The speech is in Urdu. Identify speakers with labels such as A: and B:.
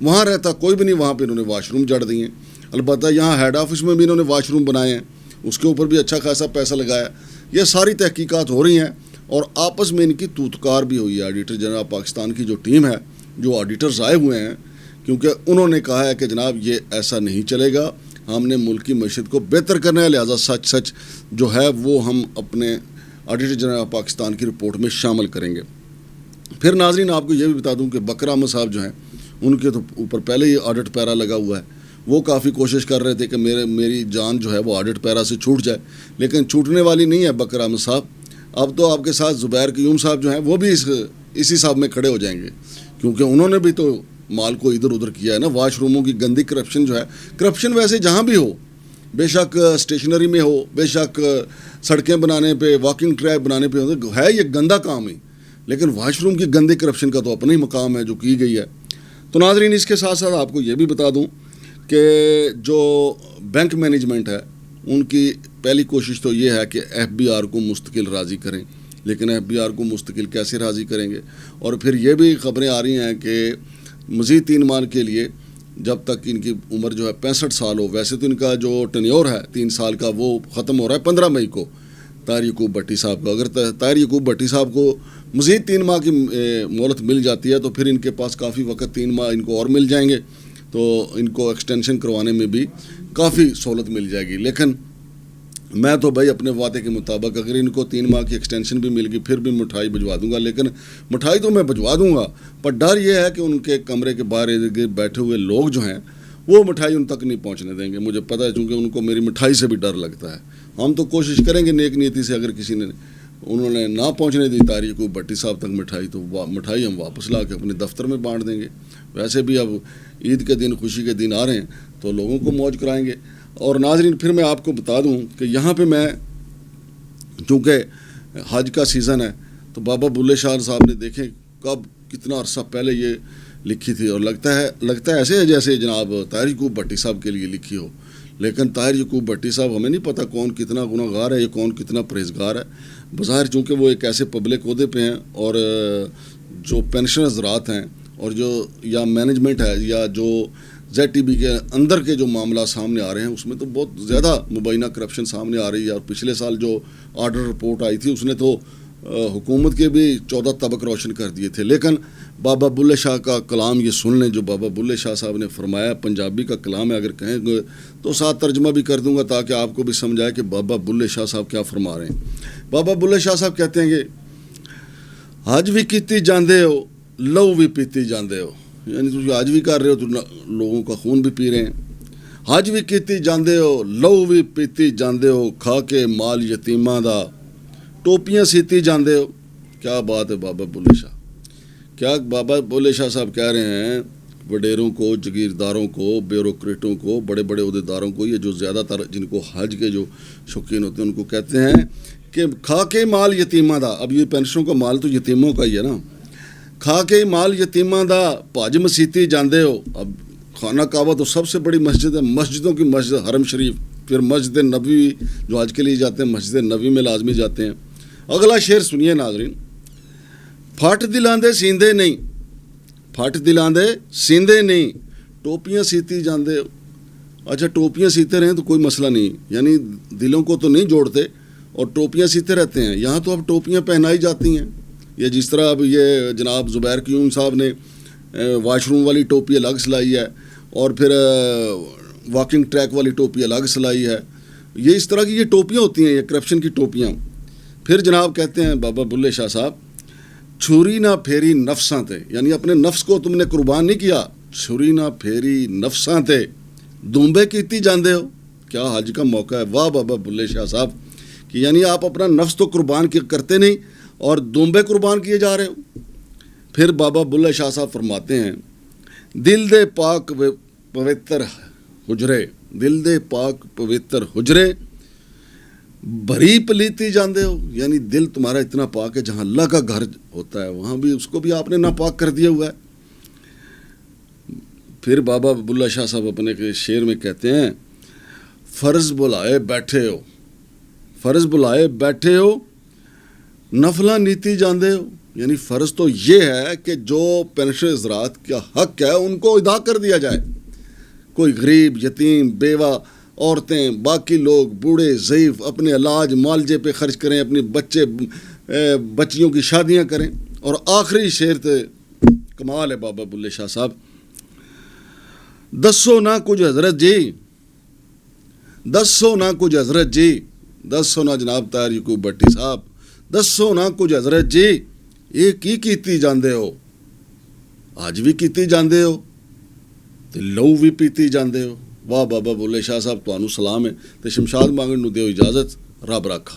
A: وہاں رہتا کوئی بھی نہیں, وہاں پہ انہوں نے واش روم جڑ دیے ہیں. البتہ یہاں ہیڈ آفس میں بھی انہوں نے واش روم بنائے ہیں, اس کے اوپر بھی اچھا خاصا پیسہ لگایا. یہ ساری تحقیقات ہو رہی ہیں اور آپس میں ان کی توتکار بھی ہوئی ہے. آڈیٹر جنرل پاکستان کی جو ٹیم ہے, جو آڈیٹرز آئے ہوئے ہیں, کیونکہ انہوں نے کہا ہے کہ جناب یہ ایسا نہیں چلے گا, ہم نے ملک کی معیشت کو بہتر کرنا ہے, لہٰذا سچ جو ہے وہ ہم اپنے آڈیٹر جنرل پاکستان کی رپورٹ میں شامل کریں گے. پھر ناظرین آپ کو یہ بھی بتا دوں کہ بکر احمد صاحب جو ہیں ان کے تو اوپر پہلے ہی آڈٹ پیرا لگا ہوا ہے. وہ کافی کوشش کر رہے تھے کہ میری جان جو ہے وہ آڈٹ پیرا سے چھوٹ جائے, لیکن چھوٹنے والی نہیں ہے بکر احمد صاحب. اب تو آپ کے ساتھ زبیر قیوم صاحب جو ہیں وہ بھی اسی صاحب میں کھڑے ہو جائیں گے, کیونکہ انہوں نے بھی تو مال کو ادھر ادھر کیا ہے نا. واش روموں کی گندی کرپشن جو ہے, کرپشن ویسے جہاں بھی ہو, بے شک اسٹیشنری میں ہو, بے شک سڑکیں بنانے پہ, واکنگ ٹریک بنانے پہ ہے, یہ گندا کام ہی, لیکن واش روم کی گندی کرپشن کا تو اپنا ہی مقام ہے جو کی گئی ہے. تو ناظرین اس کے ساتھ ساتھ آپ کو یہ بھی بتا دوں کہ جو بینک مینجمنٹ ہے ان کی پہلی کوشش تو یہ ہے کہ ایف بی آر کو مستقل راضی کریں, لیکن ایف بی آر کو مستقل کیسے راضی کریں گے. اور پھر یہ بھی خبریں آ رہی ہیں کہ مزید 3 ماہ کے لیے, جب تک ان کی عمر جو ہے 65 سال ہو, ویسے تو ان کا جو ٹینیور ہے 3 سال کا وہ ختم ہو رہا ہے 15 مئی کو طاہر یعقوب بھٹی صاحب کا. اگر طاہر یعقوب بھٹی صاحب کو مزید 3 ماہ کی مہلت مل جاتی ہے تو پھر ان کے پاس کافی وقت, 3 ماہ ان کو اور مل جائیں گے, تو ان کو ایکسٹینشن کروانے میں بھی کافی سہولت مل جائے گی. لیکن میں تو بھائی اپنے وعدے کے مطابق اگر ان کو 3 ماہ کی ایکسٹینشن بھی مل گئی پھر بھی مٹھائی بھجوا دوں گا. لیکن مٹھائی تو میں بھجوا دوں گا, پر ڈر یہ ہے کہ ان کے کمرے کے باہر بیٹھے ہوئے لوگ جو ہیں وہ مٹھائی ان تک نہیں پہنچنے دیں گے. مجھے پتہ ہے چونکہ ان کو میری مٹھائی سے بھی ڈر لگتا ہے. ہم تو کوشش کریں گے نیک نیتی سے, اگر کسی نے انہوں نے نہ پہنچنے دی طاہر یعقوب بھٹی صاحب تک مٹھائی, تو مٹھائی ہم واپس لا کے اپنے دفتر میں بانٹ دیں گے. ویسے بھی اب عید کے دن, خوشی کے دن آ رہے ہیں تو لوگوں کو موج کرائیں گے. اور ناظرین پھر میں آپ کو بتا دوں کہ یہاں پہ میں, چونکہ حج کا سیزن ہے, تو بابا بلے شاہ صاحب نے دیکھیں کب کتنا عرصہ پہلے یہ لکھی تھی, اور لگتا ہے ایسے ہے جیسے جناب طاہر یعقوب بھٹی صاحب کے لیے لکھی ہو. لیکن طاہر یعقوب بھٹی صاحب ہمیں نہیں پتہ کون کتنا گناہ گار ہے, یہ کون کتنا پرہیزگار ہے. بظاہر چونکہ وہ ایک ایسے پبلک عہدے پہ ہیں, اور جو پینشن حضرات ہیں اور جو یا مینجمنٹ ہے یا جو زیڈ ٹی بی کے اندر کے جو معاملات سامنے آ رہے ہیں اس میں تو بہت زیادہ مبینہ کرپشن سامنے آ رہی ہے. اور پچھلے سال جو آرڈر رپورٹ آئی تھی اس نے تو حکومت کے بھی 14 طبق روشن کر دیے تھے. لیکن بابا بلے شاہ کا کلام یہ سن لیں جو بابا بلے شاہ صاحب نے فرمایا. پنجابی کا کلام ہے, اگر کہیں گے تو ساتھ ترجمہ بھی کر دوں گا تاکہ آپ کو بھی سمجھ آئے کہ بابا بلے شاہ صاحب کیا فرما رہے ہیں. بابا بلے شاہ صاحب کہتے ہیں کہ حج بھی کیتی جاندے ہو, لہو بھی پیتی جاندے ہو, یعنی تم حج بھی کر رہے ہو تو لوگوں کا خون بھی پی رہے ہیں. حج بھی کیتی جاندے ہو, لہو بھی پیتی جاندے ہو, کھا کے مال یتیماں دا ٹوپیاں سیتی جاندے ہو. کیا بات ہے بابا بلے شاہ. کیا بابا بلے شاہ صاحب کہہ رہے ہیں وڈیروں کو, جگیرداروں کو, بیوروکریٹوں کو, بڑے بڑے عہدیداروں کو, یہ جو زیادہ تر جن کو حج کے جو شوقین ہوتے ہیں ان کو کہتے ہیں کہ کھا کے مال یتیماں دا. اب یہ پینشنوں کا مال تو یتیموں کا ہی ہے نا. کھا کے مال یتیماں دا پاج مسیتی جاندے ہو. اب خانہ کعبہ تو سب سے بڑی مسجد ہے, مسجدوں کی مسجد حرم شریف, پھر مسجد نبوی جو حج کے لیے جاتے ہیں مسجد نبوی میں لازمی جاتے ہیں. اگلا شعر سنیے ناظرین. پھٹ دلاندے سیندے نہیں, پھٹ دلاندے سیندے نہیں, ٹوپیاں سیتی جاندے ہو. اچھا ٹوپیاں سیتے رہیں تو کوئی مسئلہ نہیں, یعنی دلوں کو تو نہیں جوڑتے اور ٹوپیاں سیتے رہتے ہیں. یہاں تو اب ٹوپیاں پہنائی جاتی ہیں, یہ جس طرح اب یہ جناب زبیر قیوم صاحب نے واش روم والی ٹوپی الگ سلائی ہے اور پھر واکنگ ٹریک والی ٹوپی الگ سلائی ہے. یہ اس طرح کی یہ ٹوپیاں ہوتی ہیں, یہ کرپشن کی ٹوپیاں. پھر جناب کہتے ہیں بابا بلے شاہ صاحب چھری نہ پھیری نفساں تے, یعنی اپنے نفس کو تم نے قربان نہیں کیا. چھری نہ پھیری نفساں تے دومبے کیتی جاندے ہو. کیا حج کا موقع ہے, واہ بابا بلے شاہ صاحب, کہ یعنی آپ اپنا نفس تو قربان کرتے نہیں اور دومبے قربان کیے جا رہے ہو. پھر بابا بلے شاہ صاحب فرماتے ہیں دل دے پاک پوتر حجرے, دل دے پاک پوتر حجرے بھری پلیتی جاندے ہو. یعنی دل تمہارا اتنا پاک ہے, جہاں اللہ کا گھر ہوتا ہے وہاں بھی اس کو بھی آپ نے ناپاک کر دیا ہوا ہے. پھر بابا بلے شاہ صاحب اپنے شعر میں کہتے ہیں فرض بلائے بیٹھے ہو, فرض بلائے بیٹھے ہو, نفلاں نیتی جاندے ہو. یعنی فرض تو یہ ہے کہ جو پینشن حضرات کا حق ہے ان کو ادا کر دیا جائے. کوئی غریب، یتیم، بیوہ، عورتیں، باقی لوگ بوڑھے ضعیف اپنے علاج معالجے پہ خرچ کریں، اپنے بچیوں کی شادیاں کریں. اور آخری شعر تھے، کمال ہے بابا بلے شاہ صاحب. دسو نہ کچھ حضرت جی، دسو نہ کچھ حضرت جی، دسو نہ جناب طاہر یعقوب بھٹی صاحب، دسو نہ کچھ حضرت جی، یہ کی کیتی جاندے ہو، آج بھی کیتی جاندے ہو تے لو بھی پیتی جاندے ہو. واہ بابا بلے شاہ صاحب، تانوں سلام ہے تے شمشاد مانگن نو دیو اجازت. رب رکھا.